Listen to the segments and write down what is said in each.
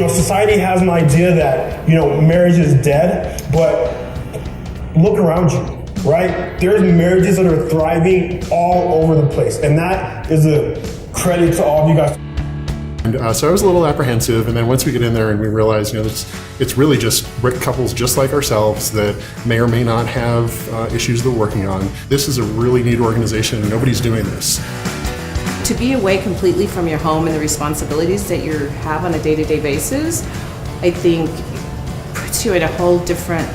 society has an idea that, marriage is dead, but look around you, right? There's marriages that are thriving all over the place, and that is a credit to all of you guys. And so I was a little apprehensive, and then once we get in there and we realize, it's really just couples just like ourselves that may or may not have issues they're working on. This is a really neat organization, and nobody's doing this. To be away completely from your home and the responsibilities that you have on a day-to-day basis, I think puts you in a whole different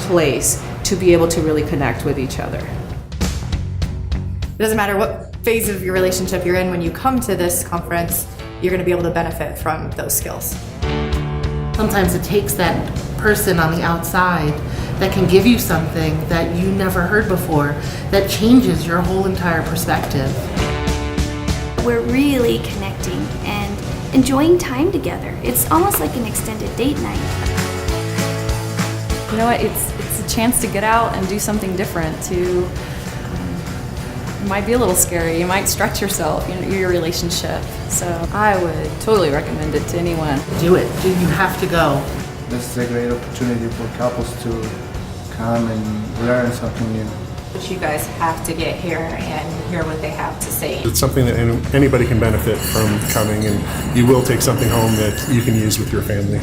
place to be able to really connect with each other. It doesn't matter what phase of your relationship you're in, when you come to this conference, you're going to be able to benefit from those skills. Sometimes it takes that person on the outside that can give you something that you never heard before, that changes your whole entire perspective. We're really connecting and enjoying time together. It's almost like an extended date night. You know what, it's a chance to get out and do something different, it might be a little scary, you might stretch yourself, your relationship. So I would totally recommend it to anyone. Do it. You have to go. This is a great opportunity for couples to come and learn something new. But you guys have to get here and hear what they have to say. It's something that anybody can benefit from coming, and you will take something home that you can use with your family.